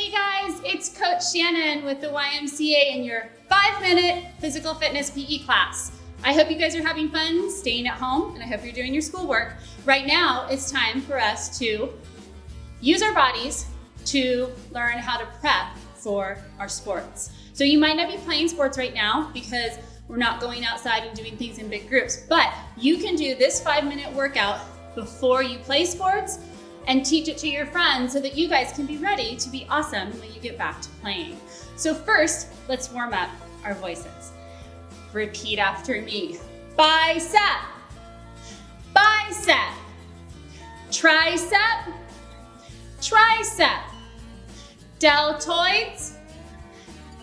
Hey guys, it's Coach Shannon with the YMCA in your 5-minute physical fitness PE class. I hope you guys are having fun staying at home, and I hope you're doing your schoolwork. Right now, it's time for us to use our bodies to learn how to prep for our sports. So you might not be playing sports right now because we're not going outside and doing things in big groups, but you can do this 5-minute workout before you play sports and teach it to your friends so that you guys can be ready to be awesome when you get back to playing. So first, let's warm up our voices. Repeat after me. Bicep, bicep, tricep, tricep, deltoids,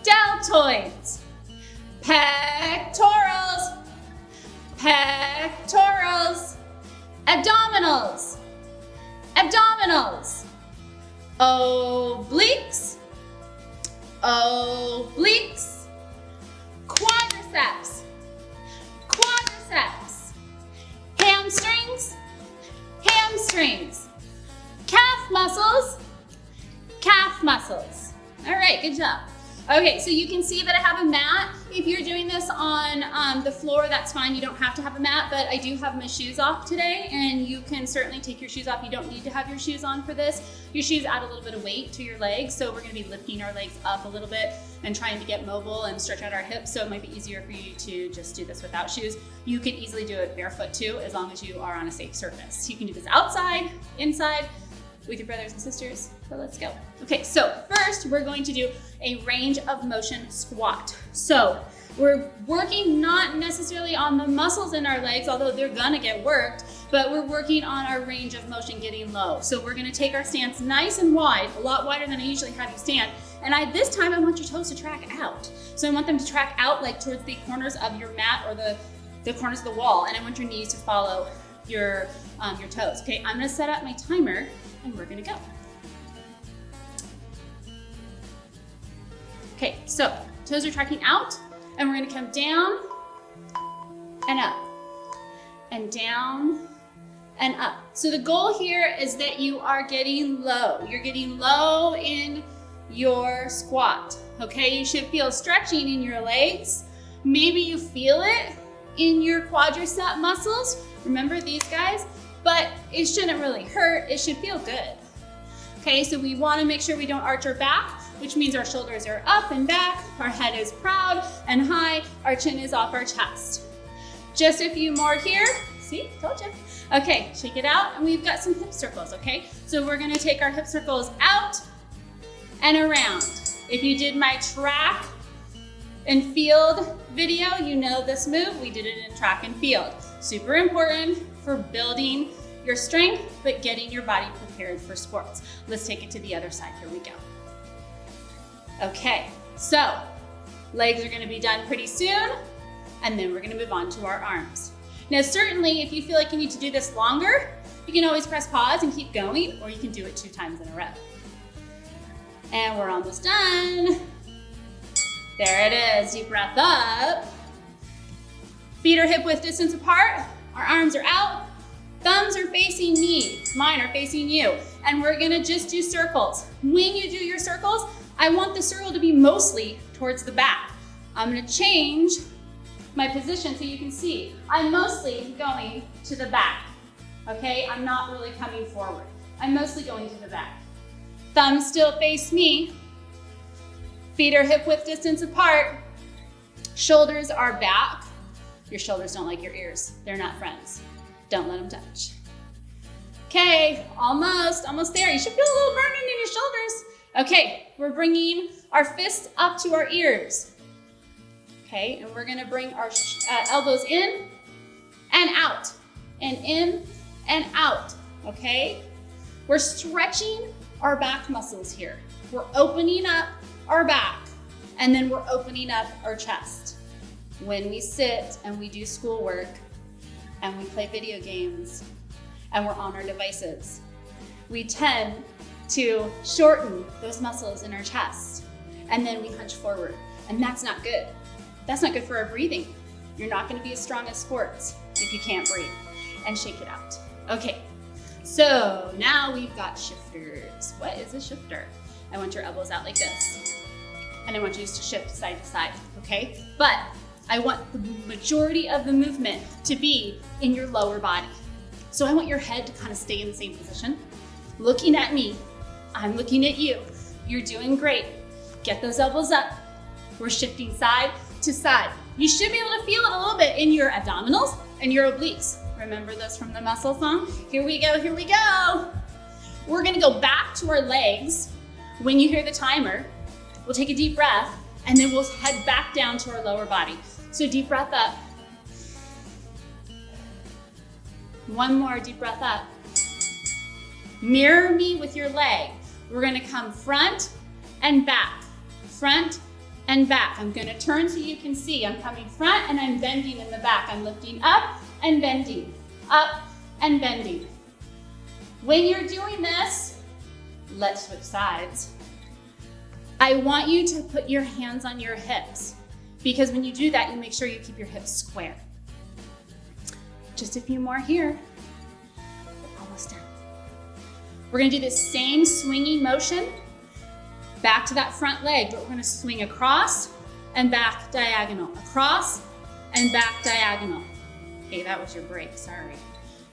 deltoids, pectorals, pectorals, abdominals, abdominals, obliques, obliques, quadriceps, quadriceps, hamstrings, hamstrings, calf muscles, calf muscles. All right, good job. Okay, so you can see that I have a mat. If you're doing this on the floor, that's fine. You don't have to have a mat, but I do have my shoes off today, and you can certainly take your shoes off. You don't need to have your shoes on for this. Your shoes add a little bit of weight to your legs, so we're gonna be lifting our legs up a little bit and trying to get mobile and stretch out our hips, so it might be easier for you to just do this without shoes. You can easily do it barefoot too, as long as you are on a safe surface. You can do this outside, inside, with your brothers and sisters, so let's go. Okay, so first we're going to do a range of motion squat. So we're working not necessarily on the muscles in our legs, although they're gonna get worked, but we're working on our range of motion getting low. So we're gonna take our stance nice and wide, a lot wider than I usually have you stand. And this time I want your toes to track out. So I want them to track out like towards the corners of your mat or the corners of the wall, and I want your knees to follow your toes. Okay, I'm gonna set up my timer and we're gonna go. Okay, so toes are tracking out, and we're gonna come down and up, and down and up. So the goal here is that you are getting low. You're getting low in your squat, okay? You should feel stretching in your legs. Maybe you feel it in your quadricep muscles. Remember these guys? But it shouldn't really hurt. It should feel good. Okay, so we wanna make sure we don't arch our back, which means our shoulders are up and back, our head is proud and high, our chin is off our chest. Just a few more here. See, told you. Okay, shake it out, and we've got some hip circles, okay? So we're gonna take our hip circles out and around. If you did my track and field video, you know this move. We did it in track and field. Super important for building your strength, but getting your body prepared for sports. Let's take it to the other side. Here we go. Okay, so legs are gonna be done pretty soon, and then we're gonna move on to our arms. Now, certainly, if you feel like you need to do this longer, you can always press pause and keep going, or you can do it 2 times in a row. And we're almost done. There it is. Deep breath up. Feet are hip width distance apart. Our arms are out. Thumbs are facing me. Mine are facing you. And we're gonna just do circles. When you do your circles, I want the circle to be mostly towards the back. I'm gonna change my position so you can see. I'm mostly going to the back, okay? I'm not really coming forward. I'm mostly going to the back. Thumbs still face me. Feet are hip width distance apart. Shoulders are back. Your shoulders don't like your ears. They're not friends. Don't let them touch. Okay, almost there. You should feel a little burning in your shoulders. Okay, we're bringing our fists up to our ears. Okay, and we're gonna bring our elbows in and out, and in and out, okay? We're stretching our back muscles here. We're opening up our back, and then we're opening up our chest. When we sit and we do schoolwork, and we play video games, and we're on our devices, we tend to shorten those muscles in our chest, and then we hunch forward, and that's not good. That's not good for our breathing. You're not gonna be as strong at sports if you can't breathe. And shake it out. Okay, so now we've got shifters. What is a shifter? I want your elbows out like this. And I want you to shift side to side, okay? But I want the majority of the movement to be in your lower body. So I want your head to kind of stay in the same position. Looking at me, I'm looking at you. You're doing great. Get those elbows up. We're shifting side to side. You should be able to feel it a little bit in your abdominals and your obliques. Remember those from the muscle song? Here we go, here we go. We're gonna go back to our legs. When you hear the timer, we'll take a deep breath and then we'll head back down to our lower body. So deep breath up. One more deep breath up. Mirror me with your leg. We're gonna come front and back, front and back. I'm gonna turn so you can see. I'm coming front and I'm bending in the back. I'm lifting up and bending, up and bending. When you're doing this, let's switch sides. I want you to put your hands on your hips because when you do that, you make sure you keep your hips square. Just a few more here. We're almost done. We're gonna do this same swinging motion back to that front leg, but we're gonna swing across and back diagonal, across and back diagonal. Hey, that was your break, sorry.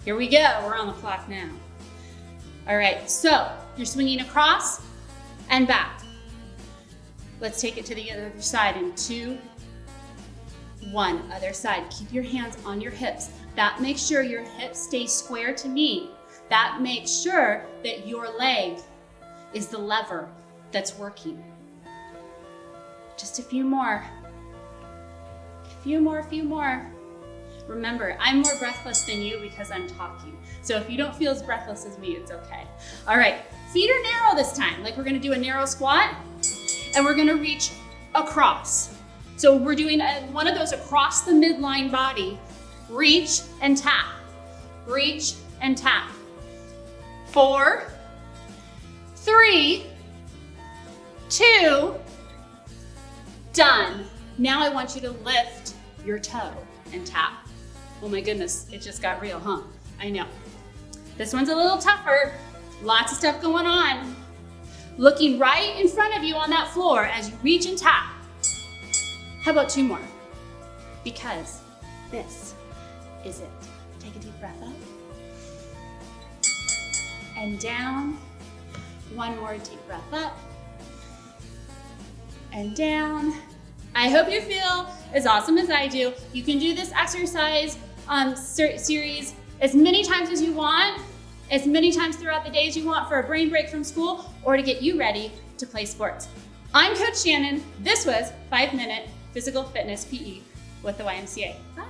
Here we go, we're on the clock now. All right, so you're swinging across and back. Let's take it to the other side in 2, 1, other side. Keep your hands on your hips. That makes sure your hips stay square to me. That makes sure that your leg is the lever that's working. Just a few more. A few more. Remember, I'm more breathless than you because I'm talking. So if you don't feel as breathless as me, it's okay. All right, feet are narrow this time. Like we're gonna do a narrow squat and we're gonna reach across. So we're doing one of those across the midline body. Reach and tap, reach and tap. 4, 3, 2, done. Now I want you to lift your toe and tap. Oh my goodness, it just got real, huh? I know. This one's a little tougher. Lots of stuff going on. Looking right in front of you on that floor as you reach and tap. How about 2 more? Because this is it. Take a deep breath up. And down. 1 more deep breath up. And down. I hope you feel as awesome as I do. You can do this exercise series as many times as you want, as many times throughout the days you want for a brain break from school or to get you ready to play sports. I'm Coach Shannon. This was 5-Minute Physical Fitness PE with the YMCA. Bye.